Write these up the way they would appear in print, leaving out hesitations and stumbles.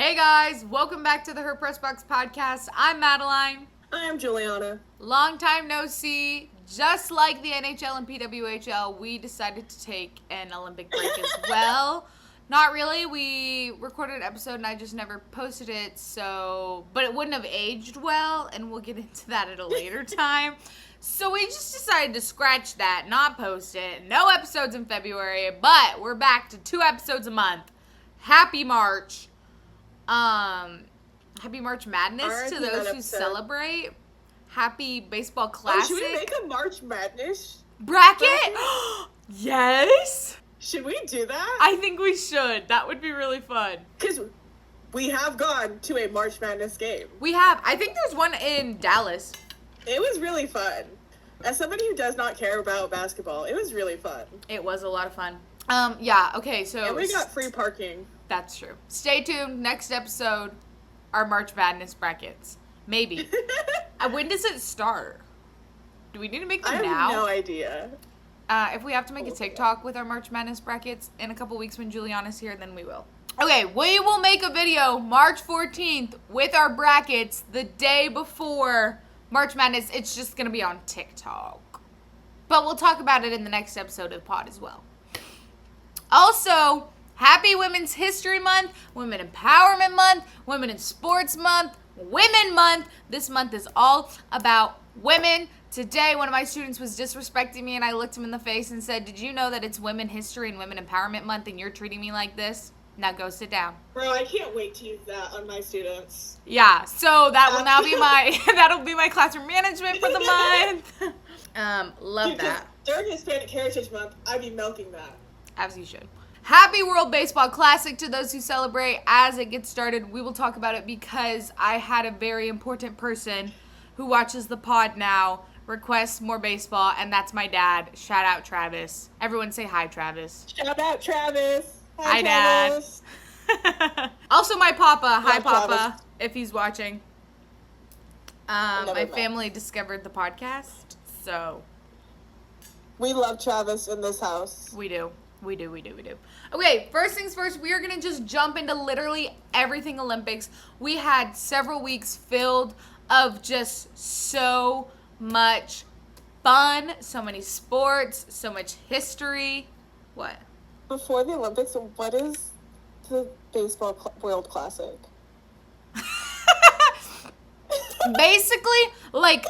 Hey guys, welcome back to the Her Press Box podcast. I'm Madeline. I'm Juliana. Long time no see. Just like the NHL and PWHL, we decided to take an Olympic break as well. Not really. We recorded an episode and I just never posted it, but it wouldn't have aged well, and we'll get into that at a later time. So we just decided to scratch that, not post it. No episodes in February, but we're back to 2 episodes a month. Happy March. Happy March Madness to those who celebrate. Happy Baseball Classic. Oh, should we make a March Madness bracket? Yes. Should we do that? I think we should. That would be really fun. Because we have gone to a March Madness game. We have. I think there's one in Dallas. It was really fun. As somebody who does not care about basketball, it was really fun. It was a lot of fun. Yeah, okay, so... And we got free parking. That's true. Stay tuned. Next episode, our March Madness brackets. Maybe. When does it start? Do we need to make them now? I have no idea. If we have to make a TikTok with our March Madness brackets in a couple weeks when Juliana's here, then we will. Okay, we will make a video March 14th with our brackets the day before March Madness. It's just going to be on TikTok. But we'll talk about it in the next episode of the pod as well. Also, happy Women's History Month, Women Empowerment Month, Women in Sports Month, Women Month. This month is all about women. Today, one of my students was disrespecting me, and I looked him in the face and said, "Did you know that it's Women History and Women Empowerment Month, and you're treating me like this? Now go sit down." Bro, I can't wait to use that on my students. Yeah, so that will now be that'll be my classroom management for the month. Love that. During Hispanic Heritage Month, I'd be milking that. As you should. Happy World Baseball Classic to those who celebrate. As it gets started, we will talk about it because I had a very important person who watches the pod now request more baseball, and that's my dad. Shout out Travis. Everyone say hi, Travis. Shout out Travis. Hi, Travis. Dad. Also my papa. Hi, Papa, Travis. if he's watching. My family discovered the podcast, so. We love Travis in this house. We do. Okay, first things first, we are going to just jump into literally everything Olympics. We had several weeks filled of just so much fun, so many sports, so much history. What? Before the Olympics, what is the Baseball World Classic? Basically, like...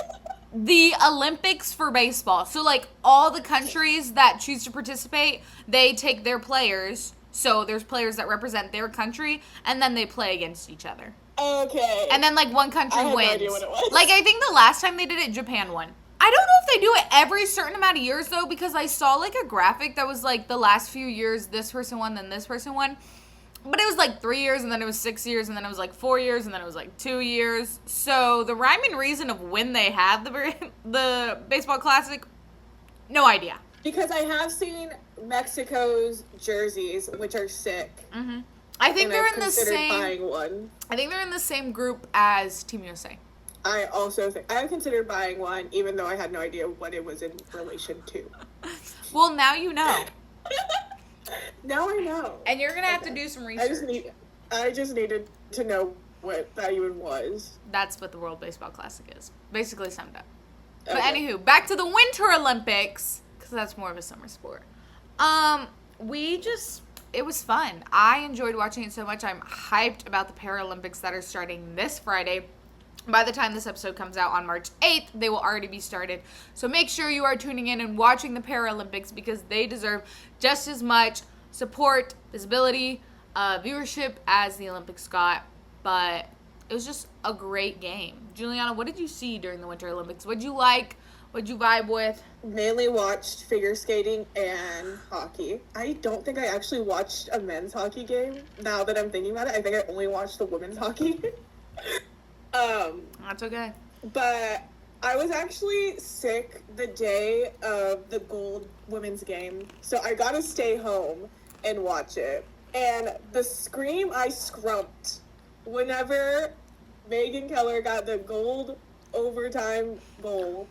the Olympics for baseball. So, like, all the countries that choose to participate, they take their players. So, there's players that represent their country, and then they play against each other. Okay. And then, like, one country wins. I had no idea what it was. Like, I think the last time they did it, Japan won. I don't know if they do it every certain amount of years, though, because I saw, like, a graphic that was, like, the last few years, this person won, then this person won. But it was like 3 years, and then it was 6 years, and then it was like 4 years, and then it was like 2 years. So the rhyme and reason of when they have the Baseball Classic, no idea. Because I have seen Mexico's jerseys, which are sick. Mm-hmm. I think they're in the same. Buying one. I think they're in the same group as Team USA. I also think I have considered buying one, even though I had no idea what it was in relation to. Well, now you know. Now I know. And you're gonna have to do some research. I just needed to know what that even was. That's what the World Baseball Classic is. Basically summed up. Okay. But anywho, back to the Winter Olympics, because that's more of a summer sport. It was fun. I enjoyed watching it so much. I'm hyped about the Paralympics that are starting this Friday. By the time this episode comes out on March 8th, they will already be started. So make sure you are tuning in and watching the Paralympics because they deserve just as much support, visibility, viewership as the Olympics got. But it was just a great game. Juliana, what did you see during the Winter Olympics? What'd you like? What'd you vibe with? Mainly watched figure skating and hockey. I don't think I actually watched a men's hockey game. Now that I'm thinking about it, I think I only watched the women's hockey. That's okay. But I was actually sick the day of the gold women's game, so I got to stay home and watch it. And the scream I scrumped whenever Megan Keller got the gold overtime goal,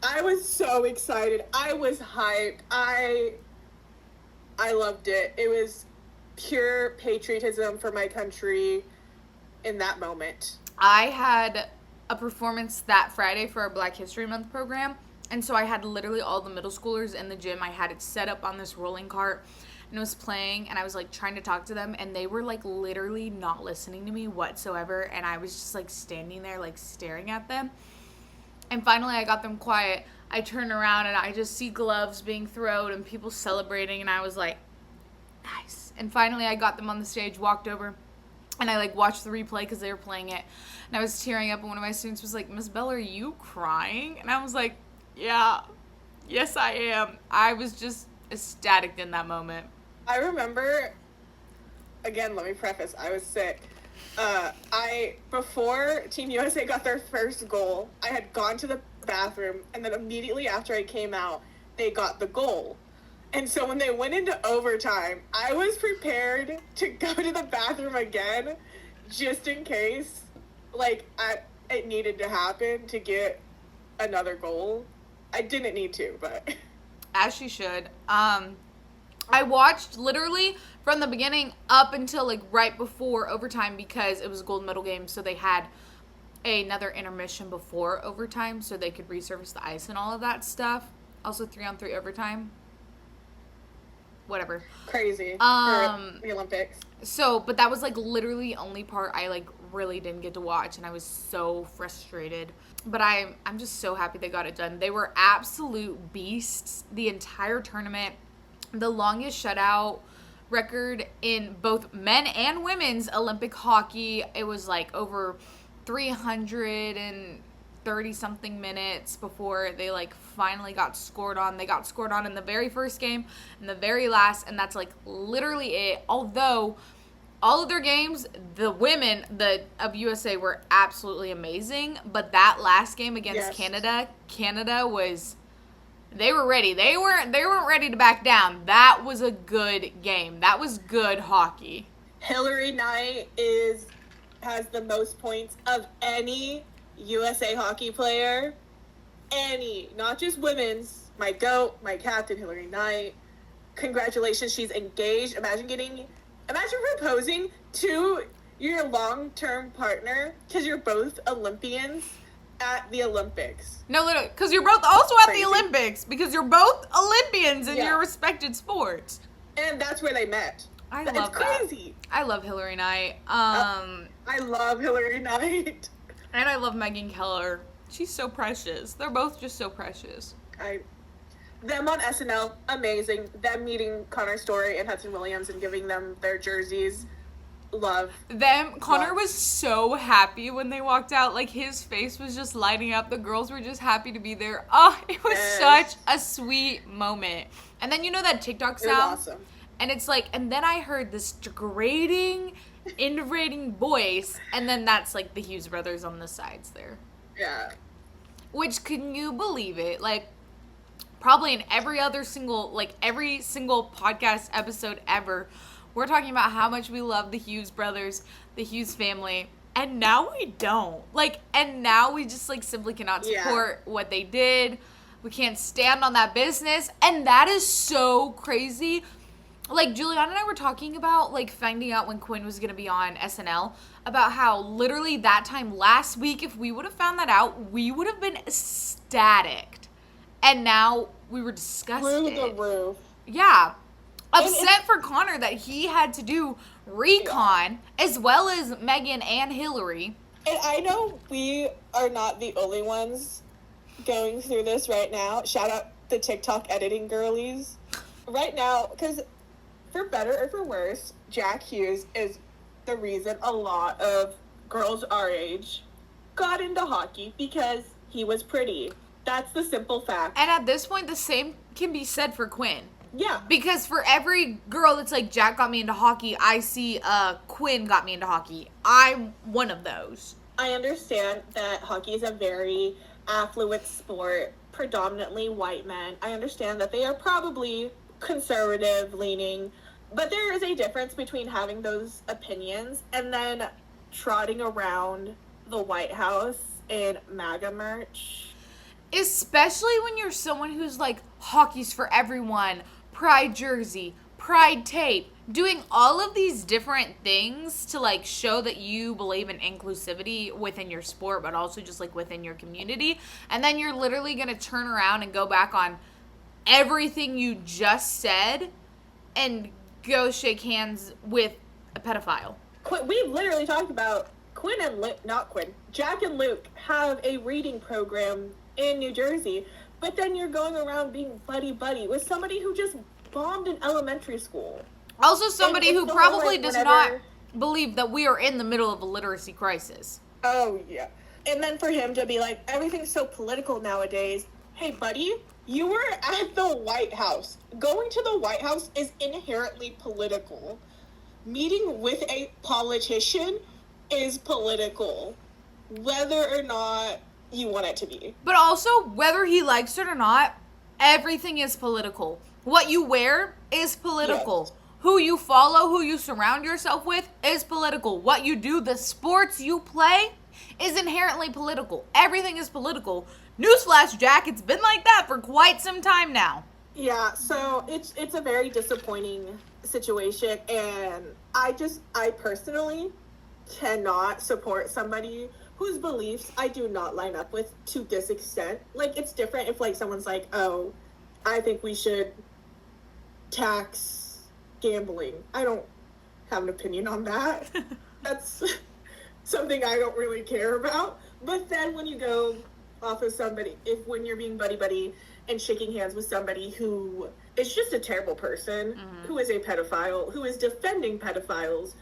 I was so excited. I was hyped. I loved it. It was pure patriotism for my country in that moment. I had a performance that Friday for our Black History Month program. And so I had literally all the middle schoolers in the gym. I had it set up on this rolling cart and it was playing. And I was like trying to talk to them. And they were like literally not listening to me whatsoever. And I was just like standing there like staring at them. And finally I got them quiet. I turn around and I just see gloves being thrown and people celebrating. And I was like, nice. And finally I got them on the stage, walked over. And I, like, watched the replay because they were playing it. And I was tearing up, and one of my students was like, Miss Bell, are you crying? And I was like, yeah, yes, I am. I was just ecstatic in that moment. I remember, again, let me preface, I was sick. Before Team USA got their first goal, I had gone to the bathroom, and then immediately after I came out, they got the goal. And so when they went into overtime, I was prepared to go to the bathroom again, just in case, like, it needed to happen to get another goal. I didn't need to, but... As she should. I watched literally from the beginning up until, like, right before overtime because it was a gold medal game, so they had another intermission before overtime so they could resurface the ice and all of that stuff. Also 3-on-3 overtime. Whatever. Crazy. For the Olympics. So, but that was like literally the only part I like really didn't get to watch, and I was so frustrated. But I'm just so happy they got it done. They were absolute beasts the entire tournament. The longest shutout record in both men and women's Olympic hockey. It was like over 330 something minutes before they like finally got scored on. They got scored on in the very first game and the very last, and that's like literally it. Although all of their games, the women of USA were absolutely amazing, but that last game against Canada was, they were ready. They weren't ready to back down. That was a good game. That was good hockey. Hillary Knight has the most points of any USA hockey player, not just women's. My GOAT, my captain, Hillary Knight. Congratulations, she's engaged. Imagine proposing to your long-term partner because you're both Olympians at the Olympics. No, literally, because you're both also at the Olympics because you're both Olympians in your respected sports. And that's where they met. I love that. It's crazy. I love Hillary Knight. I love Hillary Knight. And I love Megan Keller. She's so precious. They're both just so precious. Them on SNL, amazing. Them meeting Connor Story and Hudson Williams and giving them their jerseys, love. Connor was so happy when they walked out. Like, his face was just lighting up. The girls were just happy to be there. Oh, it was such a sweet moment. And then you know that TikTok sound? It was awesome. And it's like, and then I heard this degrading, enervating voice, and then that's like the Hughes brothers on the sides there. Yeah. Which, can you believe it? Like, probably in every single podcast episode ever, we're talking about how much we love the Hughes brothers, the Hughes family, and now we don't. Like, and now we just, like, simply cannot support what they did. We can't stand on that business, and that is so crazy. Like, Juliana and I were talking about, like, finding out when Quinn was going to be on SNL, about how literally that time last week, if we would have found that out, we would have been ecstatic. And now we were disgusted. Through the roof. Yeah. Upset for Connor that he had to do recon, as well as Megan and Hillary. And I know we are not the only ones going through this right now. Shout out the TikTok editing girlies. Right now, because for better or for worse, Jack Hughes is the reason a lot of girls our age got into hockey because he was pretty. That's the simple fact. And at this point, the same can be said for Quinn. Yeah. Because for every girl that's like, Jack got me into hockey, I see Quinn got me into hockey. I'm one of those. I understand that hockey is a very affluent sport, predominantly white men. I understand that they are probably conservative leaning, but there is a difference between having those opinions and then trotting around the White House in MAGA merch. Especially when you're someone who's like, hockey's for everyone, pride jersey, pride tape, doing all of these different things to like show that you believe in inclusivity within your sport, but also just like within your community. And then you're literally going to turn around and go back on everything you just said and go shake hands with a pedophile. We've literally talked about Jack and Luke have a reading program in New Jersey, but then you're going around being buddy-buddy with somebody who just bombed an elementary school. Also somebody who probably does not believe that we are in the middle of a literacy crisis. Oh, yeah. And then for him to be like, everything's so political nowadays. Hey, buddy, you were at the White House. Going to the White House is inherently political. Meeting with a politician is political, whether or not you want it to be. But also, whether he likes it or not, everything is political. What you wear is political. Yes. Who you follow, who you surround yourself with is political. What you do, the sports you play is inherently political. Everything is political. Newsflash, Jack, it's been like that for quite some time now. Yeah, so it's a very disappointing situation, and I personally cannot support somebody whose beliefs I do not line up with to this extent. Like, it's different if, like, someone's like, oh, I think we should tax gambling. I don't have an opinion on that. That's something I don't really care about. But then when you go off of somebody, when you're being buddy-buddy and shaking hands with somebody who is just a terrible person, who is a pedophile, who is defending pedophiles,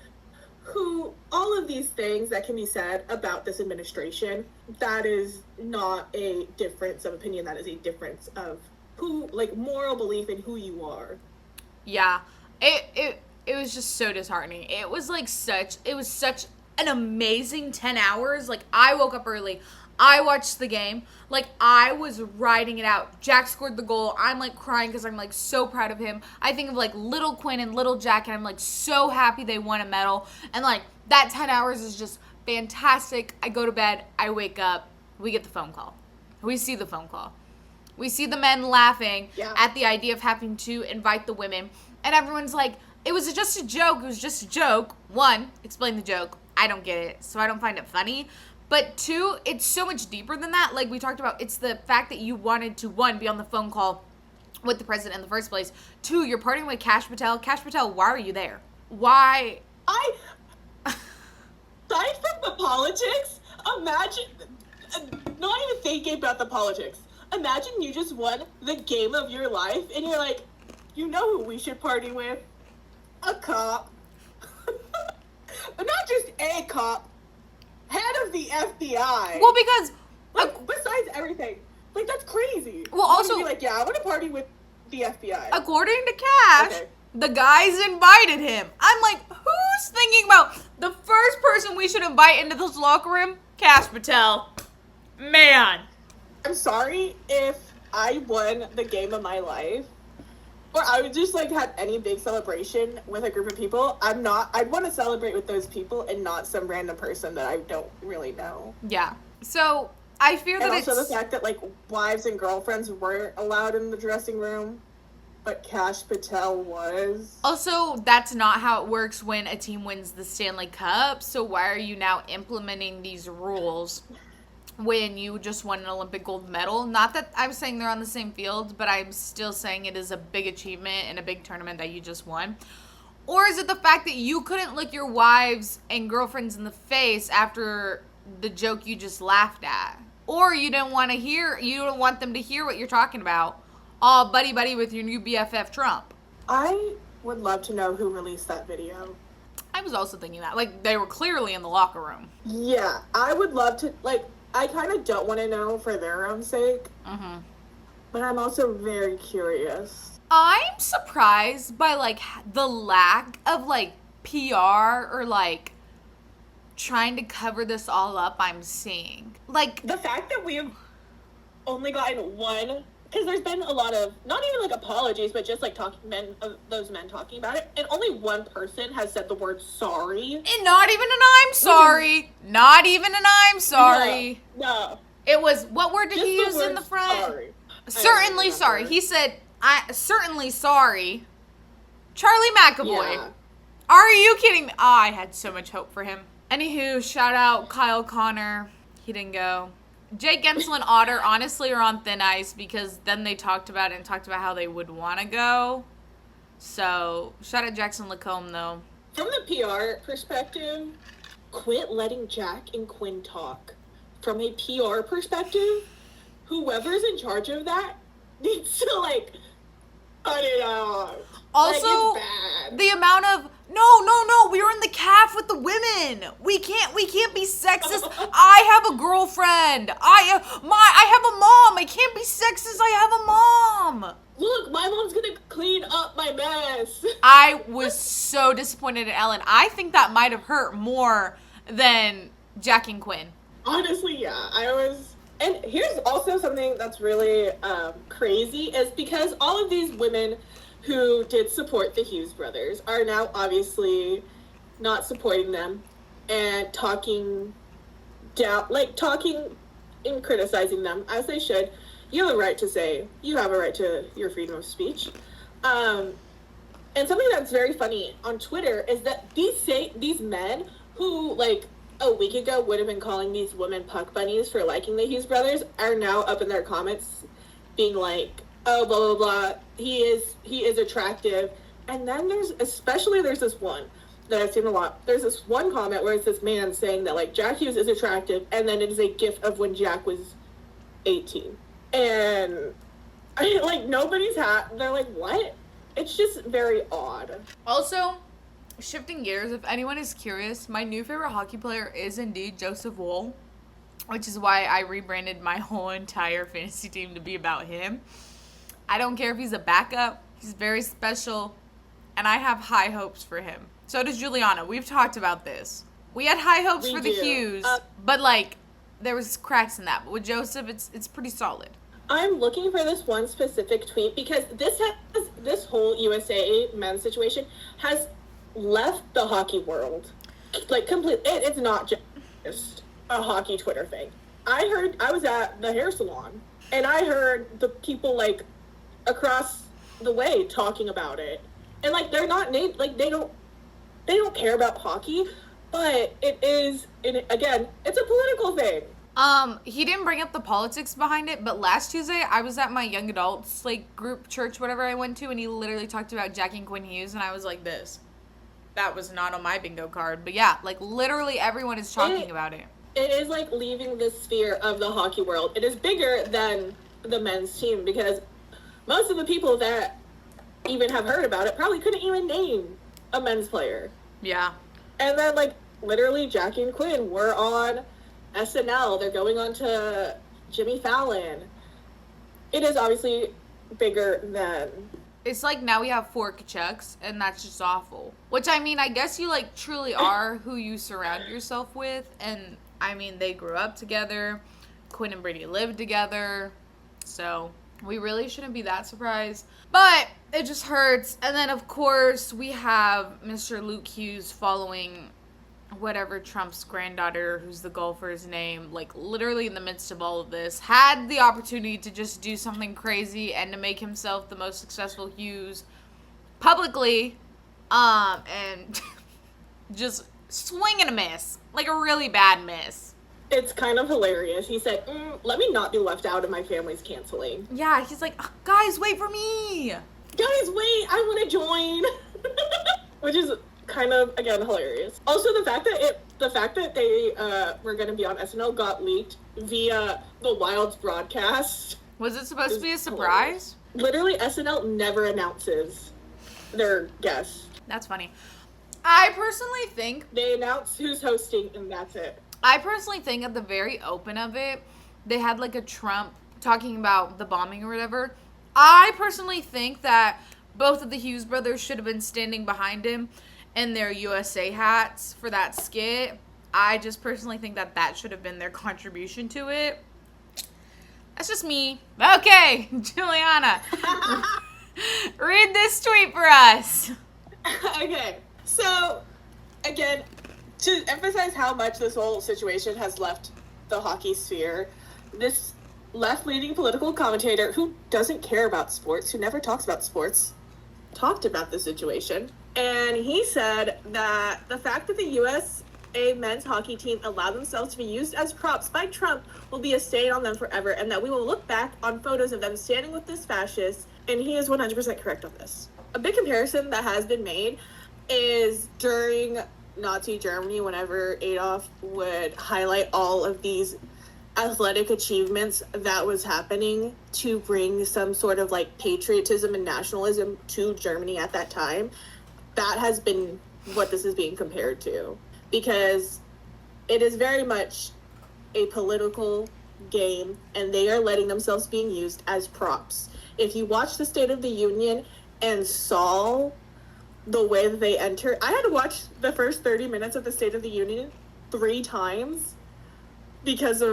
who, all of these things that can be said about this administration, that is not a difference of opinion, that is a difference of who, like, moral belief in who you are. Yeah, it was just so disheartening. It was such an amazing 10 hours. Like, I woke up early. I watched the game. Like, I was riding it out. Jack scored the goal. I'm, like, crying because I'm, like, so proud of him. I think of, like, little Quinn and little Jack, and I'm, like, so happy they won a medal. And, like, that 10 hours is just fantastic. I go to bed. I wake up. We get the phone call. We see the phone call. We see the men laughing at the idea of having to invite the women. And everyone's like, it was just a joke. It was just a joke. One, explain the joke. I don't get it, so I don't find it funny. But two, it's so much deeper than that. Like we talked about, it's the fact that you wanted to, one, be on the phone call with the president in the first place. Two, you're partying with Kash Patel. Kash Patel, why are you there? Why? Aside from the politics, imagine, not even thinking about the politics. Imagine you just won the game of your life, and you're like, you know who we should party with? A cop. But not just a cop. Head of the FBI. Well, because like, besides everything, like, that's crazy. Well, also, be like, yeah, I want to party with the FBI. According to Kash, the guys invited him. I'm like, who's thinking about the first person we should invite into this locker room? Kash Patel. Man. I'm sorry if I won the game of my life, or I would just, like, have any big celebration with a group of people. I'd want to celebrate with those people and not some random person that I don't really know. Yeah. So, I fear that it's... And also the fact that, like, wives and girlfriends weren't allowed in the dressing room, but Kash Patel was. Also, that's not how it works when a team wins the Stanley Cup, so why are you now implementing these rules when you just won an Olympic gold medal? Not that I'm saying they're on the same field, but I'm still saying it is a big achievement in a big tournament that you just won. Or is it the fact that you couldn't look your wives and girlfriends in the face after the joke you just laughed at? Or you don't want them to hear what you're talking about. All buddy-buddy with your new BFF Trump. I would love to know who released that video. I was also thinking that. Like, they were clearly in the locker room. Yeah, I would love to, like, I kind of don't want to know for their own sake. Mm-hmm. But I'm also very curious. I'm surprised by, like, the lack of, like, PR or, like, trying to cover this all up I'm seeing. Like, the fact that we have only gotten one, because there's been a lot of, not even, like, apologies, but just, like, those men talking about it, and only one person has said the word sorry. And not even an I'm sorry. Not even an I'm sorry. No. It was, what word did he use in the front? Sorry. Certainly sorry. He said, certainly sorry. Charlie McAvoy. Yeah. Are you kidding me? Oh, I had so much hope for him. Anywho, shout out Kyle Connor. He didn't go. Jake Gensel and Otter honestly are on thin ice because then they talked about it and talked about how they would want to go. So, shout out Jackson Lacombe, though. From the PR perspective, quit letting Jack and Quinn talk. From a PR perspective, whoever's in charge of that needs to, like, cut it out. Also, like, it's bad. the amount of no, we were in the calf with the women. We can't be sexist. I have a girlfriend. I have a mom. I can't be sexist. I have a mom. Look, my mom's gonna clean up my mess. I was so disappointed in Ellen. I think that might have hurt more than Jack and Quinn. Honestly, yeah, I was. And here's also something that's really crazy is because all of these women who did support the Hughes brothers are now obviously not supporting them and talking down, like talking and criticizing them as they should. You have a right to say, you have a right to your freedom of speech. And something that's very funny on Twitter is that these men who, like, a week ago would have been calling these women puck bunnies for liking the Hughes brothers are now up in their comments being like, oh, blah, blah, blah, he is attractive. And then there's this one that I've seen a lot. There's this one comment where it's this man saying that, like, Jack Hughes is attractive, and then it is a gif of when Jack was 18. And, they're like, what? It's just very odd. Also, shifting gears, if anyone is curious, my new favorite hockey player is indeed Joseph Woll, which is why I rebranded my whole entire fantasy team to be about him. I don't care if he's a backup. He's very special, and I have high hopes for him. So does Juliana. We've talked about this. We had high hopes for the Hughes, but, like, there was cracks in that. But with Joseph, it's pretty solid. I'm looking for this one specific tweet because this whole USA men's situation has left the hockey world, like, completely. It's not just a hockey Twitter thing. I was at the hair salon, and I heard the people, like, across the way talking about it, and, like, they're not named, like, they don't care about hockey, but again, it's a political thing. He didn't bring up the politics behind it, but last Tuesday I was at my young adults, like, group church, whatever I went to, and he literally talked about Jack and Quinn Hughes, and I was like, that was not on my bingo card. But yeah, like, literally everyone is talking about it. It is, like, leaving the sphere of the hockey world. It is bigger than the men's team because most of the people that even have heard about it probably couldn't even name a men's player. Yeah. And then, like, literally Jackie and Quinn were on SNL. They're going on to Jimmy Fallon. It is obviously bigger than... It's like now we have 4 Kachucks, and that's just awful. Which, I mean, I guess you, like, truly are who you surround yourself with. And, I mean, they grew up together. Quinn and Brady lived together. So... we really shouldn't be that surprised. But it just hurts. And then, of course, we have Mr. Luke Hughes following whatever Trump's granddaughter, who's the golfer's name, like, literally in the midst of all of this, had the opportunity to just do something crazy and to make himself the most successful Hughes publicly, and just swing and a miss. Like, a really bad miss. It's kind of hilarious. He said, let me not be left out of my family's canceling. Yeah, he's like, guys, wait for me. Guys, wait, I want to join. Which is kind of, again, hilarious. Also, the fact that they were going to be on SNL got leaked via the Wilds broadcast. Was it supposed to be a surprise? Hilarious. Literally, SNL never announces their guests. That's funny. I personally think... they announce who's hosting, and that's it. I personally think at the very open of it, they had, like, a Trump talking about the bombing or whatever. I personally think that both of the Hughes brothers should have been standing behind him in their USA hats for that skit. I just personally think that should have been their contribution to it. That's just me. Okay, Juliana, read this tweet for us. Okay, so, again, to emphasize how much this whole situation has left the hockey sphere, this left-leaning political commentator who doesn't care about sports, who never talks about sports, talked about the situation. And he said that the fact that the USA men's hockey team allowed themselves to be used as props by Trump will be a stain on them forever, and that we will look back on photos of them standing with this fascist, and he is 100% correct on this. A big comparison that has been made is during Nazi Germany, whenever Adolf would highlight all of these athletic achievements that was happening to bring some sort of like patriotism and nationalism to Germany at that time. That has been what this is being compared to, because it is very much a political game and they are letting themselves being used as props. If you watch the State of the Union and saw the way that they enter, I had to watch the first 30 minutes of the State of the Union 3 times because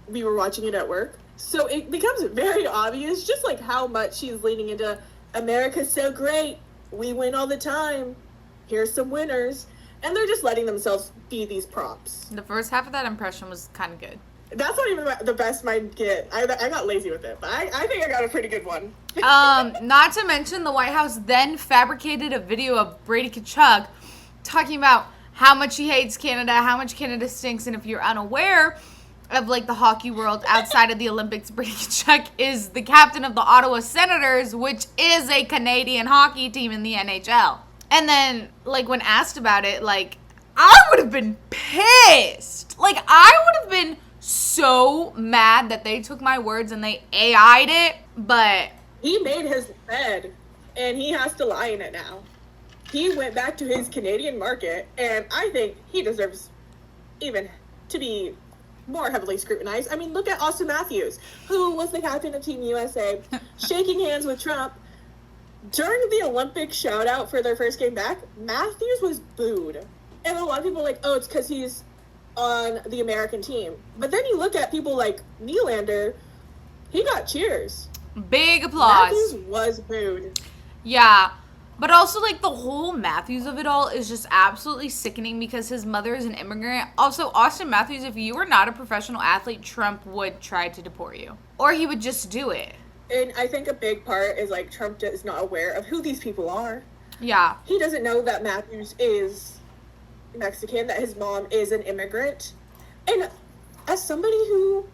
we were watching it at work. So it becomes very obvious just like how much she's leaning into America's so great, we win all the time, here's some winners, and they're just letting themselves be these props. The first half of that impression was kind of good. That's not even the best mine get. I got lazy with it, but I think I got a pretty good one. Not to mention the White House then fabricated a video of Brady Tkachuk talking about how much he hates Canada, how much Canada stinks, and if you're unaware of like the hockey world outside of the Olympics, Brady Tkachuk is the captain of the Ottawa Senators, which is a Canadian hockey team in the NHL. And then, like, when asked about it, like, I would have been pissed. Like, I would have been so mad that they took my words and they AI'd it, but he made his bed and he has to lie in it now. He went back to his Canadian market, and I think he deserves even to be more heavily scrutinized. I mean, look at Austin Matthews, who was the captain of Team USA, shaking hands with Trump. During the Olympic shout out for their first game back, Matthews was booed. And a lot of people are like, oh, it's because he's on the American team. But then you look at people like Nylander, he got cheers. Big applause. Matthews was booed. Yeah. But also, like, the whole Matthews of it all is just absolutely sickening because his mother is an immigrant. Also, Austin Matthews, if you were not a professional athlete, Trump would try to deport you. Or he would just do it. And I think a big part is, like, Trump is not aware of who these people are. Yeah. He doesn't know that Matthews is Mexican, that his mom is an immigrant. And as somebody who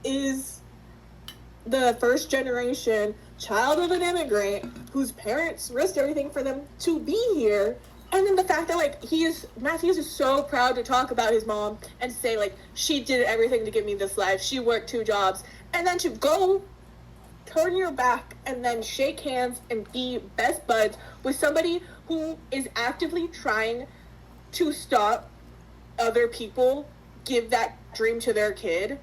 is the first generation child of an immigrant whose parents risked everything for them to be here, and then the fact that like Matthews is so proud to talk about his mom and say like she did everything to give me this life, she worked 2 jobs, and then to go turn your back and then shake hands and be best buds with somebody who is actively trying to stop other people give that dream to their kid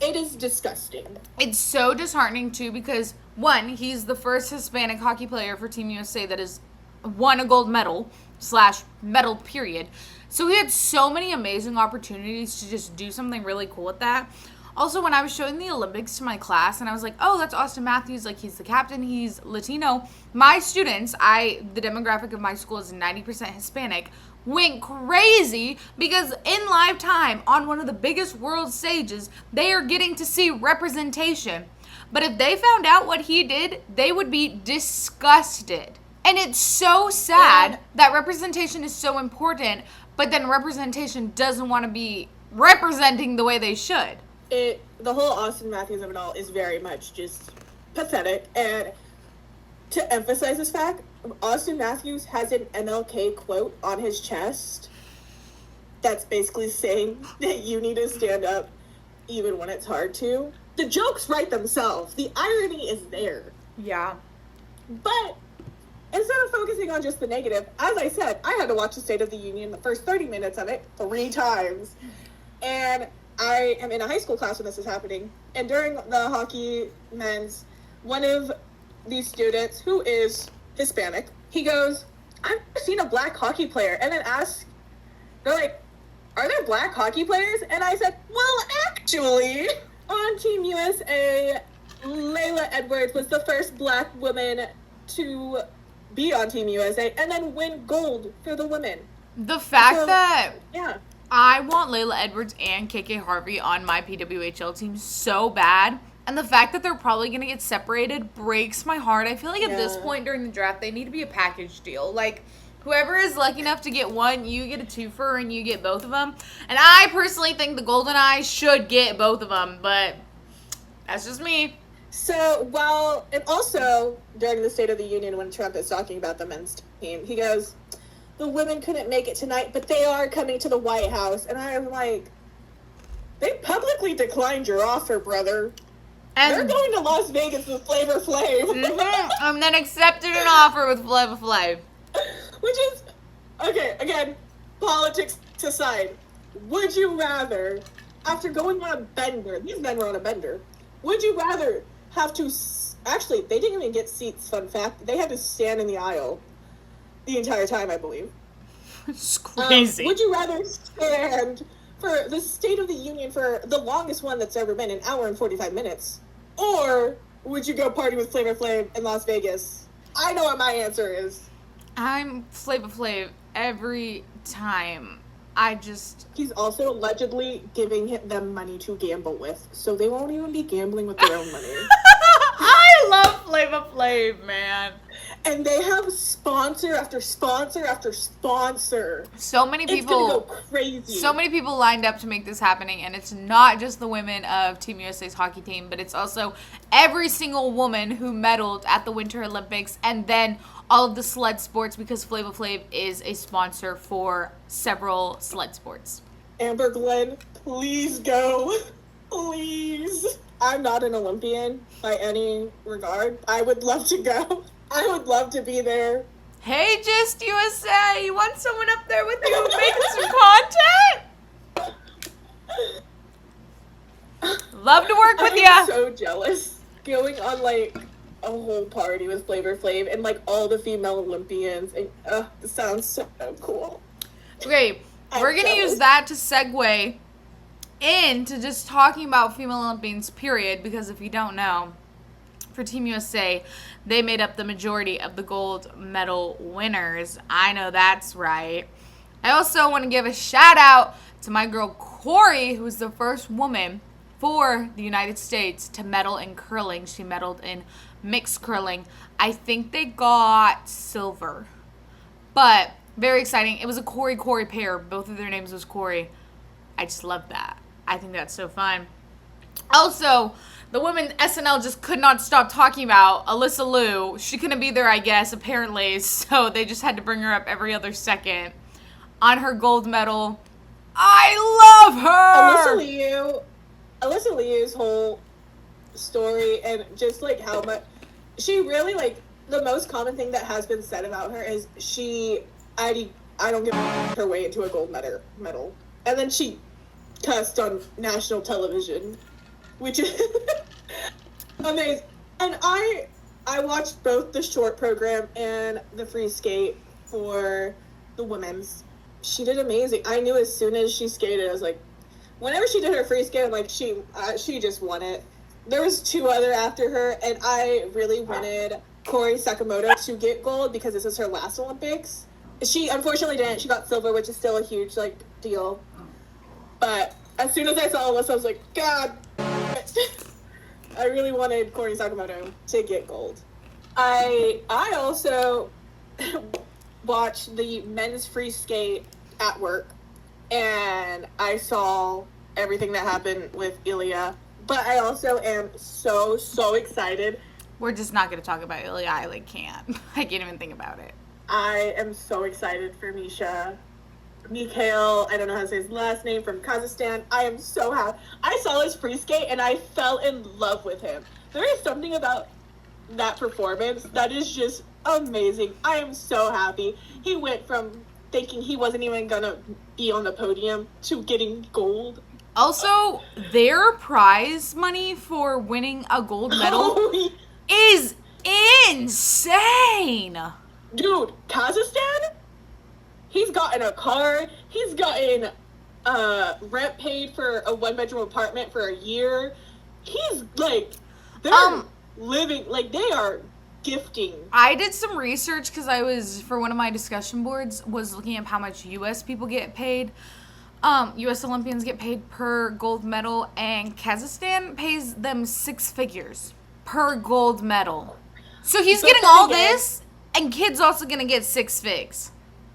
it is disgusting. It's so disheartening, too, because, one, he's the first Hispanic hockey player for Team USA that has won a gold medal, /medal, period. So he had so many amazing opportunities to just do something really cool with that. Also, when I was showing the Olympics to my class, and I was like, oh, that's Austin Matthews, like, he's the captain, he's Latino. My students, the demographic of my school is 90% Hispanic, went crazy because in live time on one of the biggest world stages, they are getting to see representation. But if they found out what he did, they would be disgusted. And it's so sad that representation is so important, but then representation doesn't want to be representing the way they should. The whole Austin Matthews of it all is very much just pathetic. And to emphasize this fact, Austin Matthews has an MLK quote on his chest that's basically saying that you need to stand up even when it's hard to. The jokes write themselves. The irony is there. Yeah. But instead of focusing on just the negative, as I said, I had to watch the State of the Union, the first 30 minutes of it, 3 times. And I am in a high school class when this is happening. And during the hockey men's, one of these students, who is Hispanic, he goes, I've never seen a black hockey player. And then they're like, are there black hockey players? And I said, well, actually, on Team USA, Layla Edwards was the first black woman to be on Team USA and then win gold for the women. The fact that yeah, I want Layla Edwards and KK Harvey on my PWHL team so bad. And the fact that they're probably going to get separated breaks my heart. I feel like at this Yeah. point during the draft, they need to be a package deal. Like, whoever is lucky enough to get one, you get a twofer and you get both of them. And I personally think the Golden Eyes should get both of them, but that's just me. So, and also during the State of the Union when Trump is talking about the men's team, he goes, the women couldn't make it tonight, but they are coming to the White House. And I am like, they publicly declined your offer, brother. And they're going to Las Vegas with Flavor Flav. Mm-hmm. And then accepted an offer with Flavor Flav. Which is, okay, again, politics aside, would you rather, after going on a bender, these men were on a bender, would you rather have to, actually, they didn't even get seats, fun fact, they had to stand in the aisle the entire time, I believe. It's crazy. Would you rather stand for the State of the Union for the longest one that's ever been, an hour and 45 minutes? Or would you go party with Flavor Flav in Las Vegas? I know what my answer is. I'm Flavor Flav every time. He's also allegedly giving them money to gamble with, so they won't even be gambling with their own money. I love Flavor Flav, man. And they have sponsor after sponsor after sponsor. So many people. It's gonna go crazy. So many people lined up to make this happening, and it's not just the women of Team USA's hockey team, but it's also every single woman who medaled at the Winter Olympics, and then all of the sled sports, because Flavor Flav is a sponsor for several sled sports. Amber Glenn, please go. Please. I'm not an Olympian by any regard. I would love to go. I would love to be there. Hey, Just USA, you want someone up there with you making some content? Love to work with ya. I'm so jealous. Going on like a whole party with Flavor Flav and like all the female Olympians. And this sounds so cool. Okay, we're going to use that to segue into just talking about female Olympians, period, because if you don't know, for Team USA, they made up the majority of the gold medal winners. I know that's right. I also want to give a shout out to my girl Corey, who's the first woman for the United States to medal in curling. She medaled in mixed curling. I think they got silver, but very exciting. It was a Corey pair. Both of their names was Corey. I just love that. I think that's so fun. Also, the women SNL just could not stop talking about Alyssa Liu. She couldn't be there, I guess, apparently, so they just had to bring her up every other second on her gold medal. I love her! Alyssa Liu's whole story and just like how much she really, like, the most common thing that has been said about her is I don't give her way into a gold medal. And then she cussed on national television, which is amazing. And I watched both the short program and the free skate for the women's. She did amazing. I knew as soon as she skated, I was like, whenever she did her free skate, I'm like, she just won it. There was two other after her, and I really wanted Corey Sakamoto to get gold because this is her last Olympics. She unfortunately didn't. She got silver, which is still a huge deal. But as soon as I saw Alyssa, I was like, God, I really wanted Corey Sakamoto to get gold. I also watched the men's free skate at work, and I saw everything that happened with Ilya. But I also am so excited. We're just not going to talk about Ilya. I can't. I can't even think about it. I am so excited for Mikhail, I don't know how to say his last name, from Kazakhstan. I am so happy. I saw his free skate and I fell in love with him. There is something about that performance that is just amazing. I am so happy. He went from thinking he wasn't even gonna be on the podium to getting gold. Also, their prize money for winning a gold medal is insane. Dude, Kazakhstan? He's gotten a car. He's gotten rent paid for a one-bedroom apartment for a year. He's they're living, they are gifting. I did some research because I was, for one of my discussion boards, was looking at how much U.S. people get paid. U.S. Olympians get paid per gold medal, and Kazakhstan pays them 6 figures per gold medal. So he's But getting then all again, this, and kid's also gonna get 6 figs.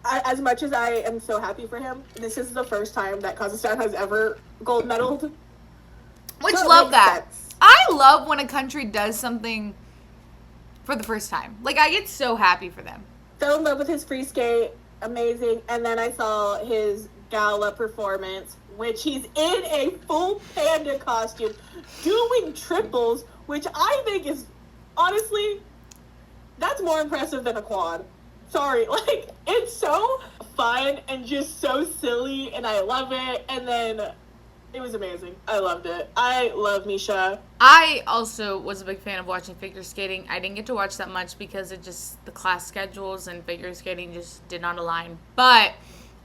as much as I am so happy for him, this is the first time that Kazakhstan has ever gold medaled. Which, So it love makes that. sense. I love when a country does something for the first time. Like, I get so happy for them. Fell in love with his free skate, amazing. And then I saw his gala performance, which he's in a full panda costume, doing triples, which I think is, honestly, that's more impressive than a quad. Sorry, like, it's so fun and just so silly, and I love it. And then it was amazing. I loved it. I love Misha. I also was a big fan of watching figure skating. I didn't get to watch that much because the class schedules and figure skating just did not align. But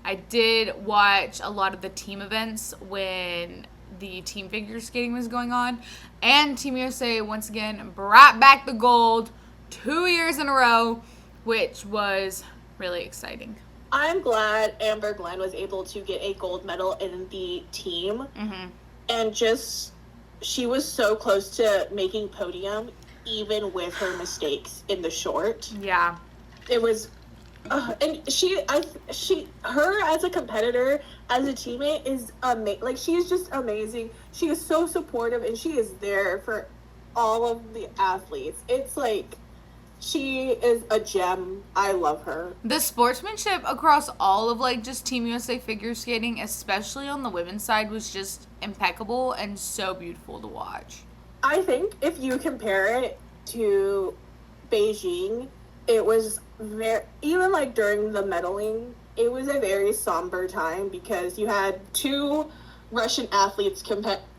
I did watch a lot of the team events when the team figure skating was going on. And Team USA once again brought back the gold 2 years in a row, which was really exciting. I'm glad Amber Glenn was able to get a gold medal in the team. Mm-hmm. And just, she was so close to making podium, even with her mistakes in the short. Yeah. It was, and her as a competitor, as a teammate is amazing. Like, she is just amazing. She is so supportive, and she is there for all of the athletes. It's like, she is a gem. I love her. The sportsmanship across all of, like, just Team USA figure skating, especially on the women's side, was just impeccable and so beautiful to watch. I think if you compare it to Beijing, it was very, even like during the medaling, it was a very somber time because you had 2 Russian athletes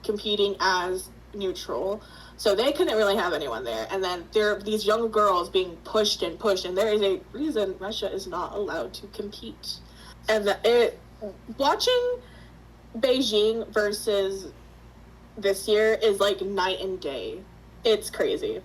competing as neutral. So they couldn't really have anyone there. And then there are these young girls being pushed, and there is a reason Russia is not allowed to compete. And watching Beijing versus this year is like night and day. It's crazy.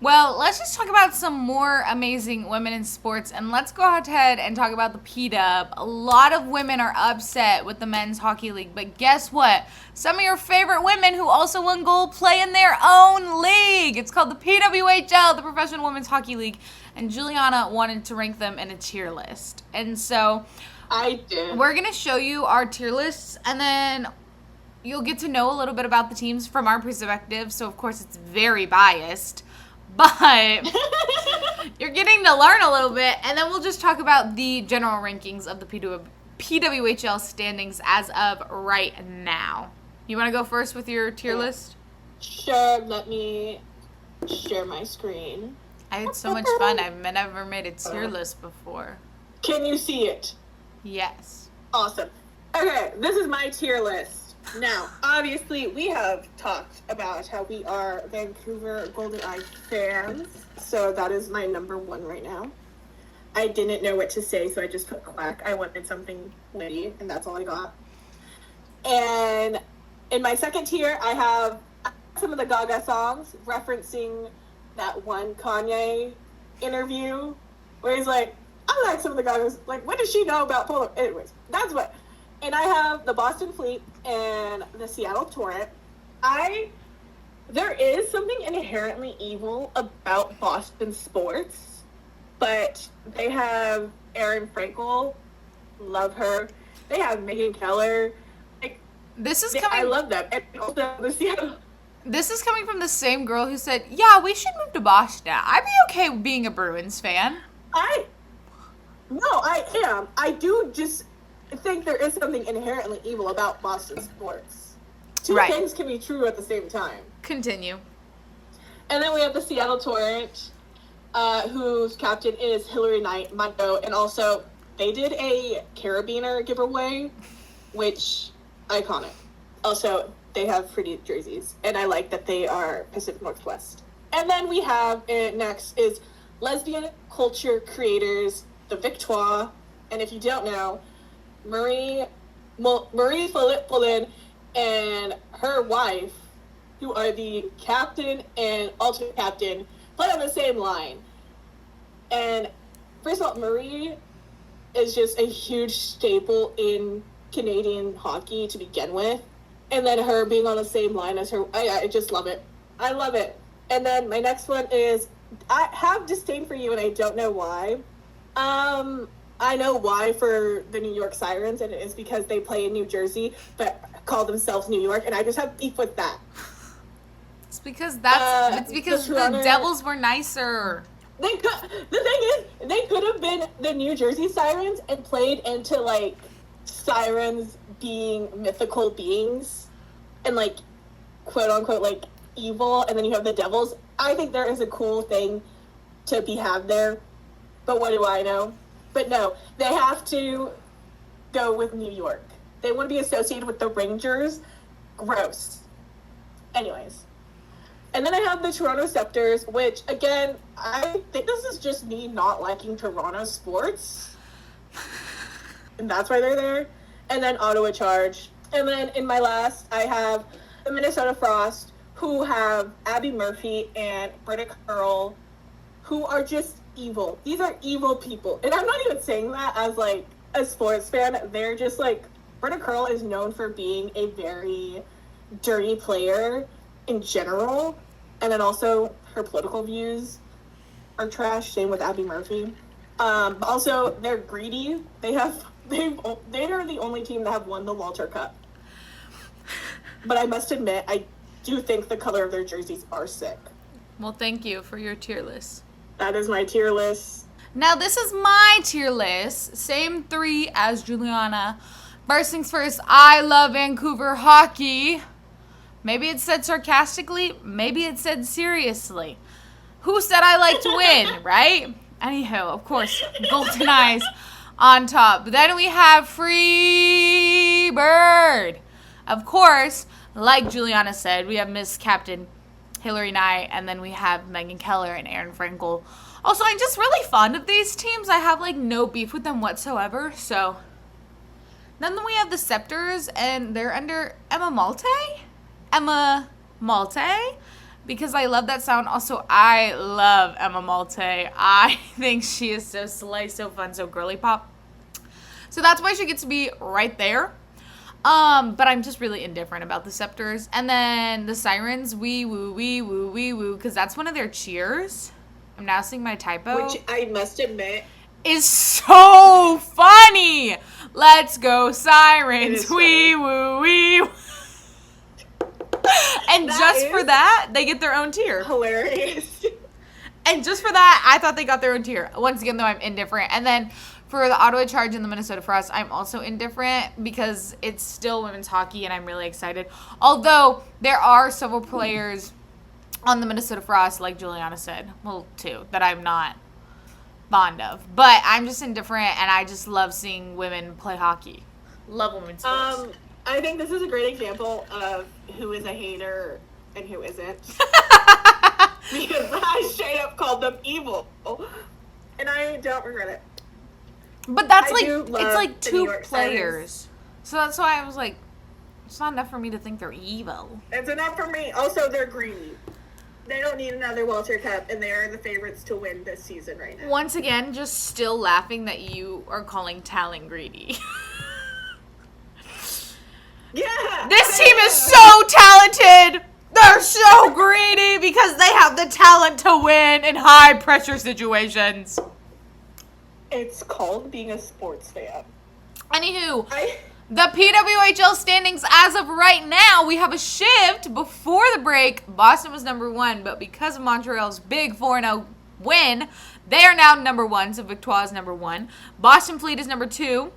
Well, let's just talk about some more amazing women in sports, and let's go ahead and talk about the PW. A lot of women are upset with the men's hockey league, but guess what? Some of your favorite women who also won gold play in their own league. It's called the PWHL, the Professional Women's Hockey League, and Juliana wanted to rank them in a tier list. And so I did. We're going to show you our tier lists, and then you'll get to know a little bit about the teams from our perspective. So, of course, it's very biased. But you're getting to learn a little bit, and then we'll just talk about the general rankings of the PWHL standings as of right now. You want to go first with your tier list? Sure, let me share my screen. I had so much fun. I've never made a tier list before. Can you see it? Yes. Awesome. Okay, this is my tier list. Now, obviously, we have talked about how we are Vancouver Golden Eye fans, so that is my number 1 right now. I didn't know what to say, so I just put quack. I wanted something witty, and that's all I got. And in my second tier, I have some of the Gaga songs referencing that one Kanye interview where he's like, I like some of the Gagas. Like, what does she know about polo? Anyways, that's what. And I have the Boston Fleet and the Seattle Torrent. There is something inherently evil about Boston sports, but they have Erin Frankel, love her. They have Megan Keller. Like, I love them. And also the Seattle. This is coming from the same girl who said, yeah, we should move to Boston. I'd be okay being a Bruins fan. I am. I do just think there is something inherently evil about Boston sports. Two things can be true at the same time. Continue. And then we have the Seattle Torrent, whose captain is Hillary Knight, Mondo, and also they did a carabiner giveaway, which iconic. Also, they have pretty jerseys, and I like that they are Pacific Northwest. And then we have next is lesbian culture creators, the Victoire, and if you don't know, Marie Philippe and her wife, who are the captain and alternate captain, play on the same line. And first of all, Marie is just a huge staple in Canadian hockey to begin with. And then her being on the same line as her, I just love it. I love it. And then my next one is, I have disdain for you, and I don't know why. I know why for the New York Sirens, and it is because they play in New Jersey, but call themselves New York, and I just have beef with that. It's because the Devils were nicer. The thing is, they could have been the New Jersey Sirens and played into, like, sirens being mythical beings and, like, quote-unquote, like, evil, and then you have the Devils. I think there is a cool thing to be had there, but what do I know? But no, they have to go with New York. They want to be associated with the Rangers. Gross. Anyways. And then I have the Toronto Scepters, which, again, I think this is just me not liking Toronto sports. And that's why they're there. And then Ottawa Charge. And then in my last, I have the Minnesota Frost, who have Abby Murphy and Britta Curl, who are just evil. These are evil people. And I'm not even saying that as, like, a sports fan. They're just, like, Britta Curl is known for being a very dirty player in general. And then also her political views are trash. Same with Abby Murphy. Also, they're greedy. They are the only team that have won the Walter Cup. But I must admit, I do think the color of their jerseys are sick. Well, thank you for your tier list. That is my tier list. Now, this is my tier list. Same 3 as Juliana. First things first, I love Vancouver hockey. Maybe it said sarcastically. Maybe it said seriously. Who said I like to win, right? Anywho, of course, Golden Eyes on top. But then we have Free Bird. Of course, like Juliana said, we have Miss Captain Hillary Nye, and then we have Megan Keller and Aaron Frankel. Also, I'm just really fond of these teams. I have, like, no beef with them whatsoever, so. Then we have the Scepters, and they're under Emma Malte, because I love that sound. Also, I love Emma Malte. I think she is so slay, so fun, so girly pop. So that's why she gets to be right there. But I'm just really indifferent about the Scepters. And then the Sirens, wee woo, because that's one of their cheers. I'm now seeing my typo. Which I must admit is so funny. Let's go Sirens, wee woo, wee woo. And just for that, they get their own tier. Hilarious. And just for that, I thought they got their own tier. Once again, though, I'm indifferent. And then for the Ottawa Charge and the Minnesota Frost, I'm also indifferent because it's still women's hockey and I'm really excited. Although there are several players on the Minnesota Frost, like Juliana said, well, 2, that I'm not fond of. But I'm just indifferent and I just love seeing women play hockey. Love women's sports. I think this is a great example of who is a hater and who isn't. Because I straight up called them evil. And I don't regret it. But that's it's like 2 players. So that's why I was like, it's not enough for me to think they're evil. It's enough for me. Also, they're greedy. They don't need another Walter Cup, and they are the favorites to win this season right now. Once again, just still laughing that you are calling Talon greedy. Yeah! This team is so talented! They're so greedy because they have the talent to win in high-pressure situations. It's called being a sports fan. Anywho, the PWHL standings as of right now, we have a shift. Before the break, Boston was number 1, but because of Montreal's big 4-0 win, they are now number 1, so Victoire is number 1. Boston Fleet is number 2.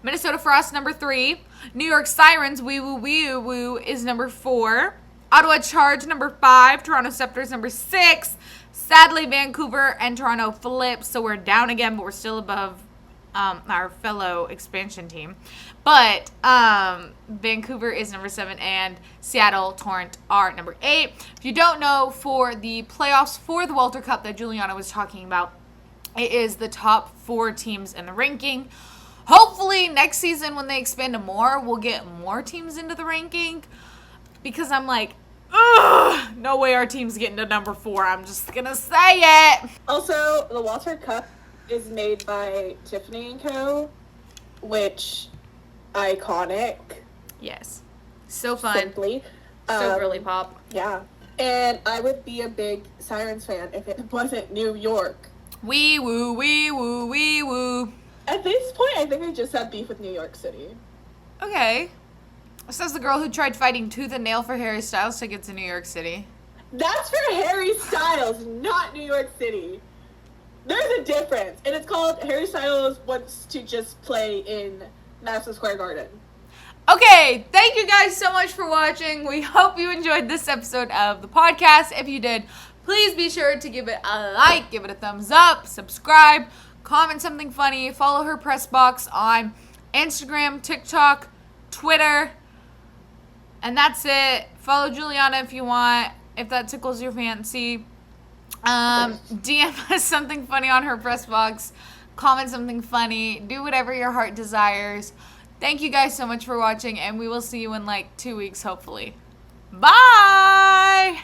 Minnesota Frost number 3. New York Sirens, wee woo, is number 4. Ottawa Charge number 5. Toronto Scepters number 6. Sadly, Vancouver and Toronto flipped, so we're down again, but we're still above our fellow expansion team. But Vancouver is number 7, and Seattle, Torrent are number 8. If you don't know, for the playoffs for the Walter Cup that Juliana was talking about, it is the top 4 teams in the ranking. Hopefully, next season when they expand to more, we'll get more teams into the ranking. Because I'm like, ugh, no way our team's getting to number 4. I'm just going to say it. Also, the Walter Cup is made by Tiffany & Co., which iconic. Yes. So fun. Simply. So girly pop. Yeah. And I would be a big Sirens fan if it wasn't New York. Wee woo, wee woo, wee woo. At this point, I think I just have beef with New York City. Okay. Says the girl who tried fighting tooth and nail for Harry Styles tickets in New York City. That's for Harry Styles, not New York City. There's a difference. And it's called Harry Styles wants to just play in Madison Square Garden. Okay, thank you guys so much for watching. We hope you enjoyed this episode of the podcast. If you did, please be sure to give it a like, give it a thumbs up, subscribe, comment something funny, follow her press box on Instagram, TikTok, Twitter, and that's it. Follow Juliana if you want, if that tickles your fancy. DM us something funny on her press box, comment something funny, do whatever your heart desires. Thank you guys so much for watching, and we will see you in like 2 weeks, hopefully. Bye!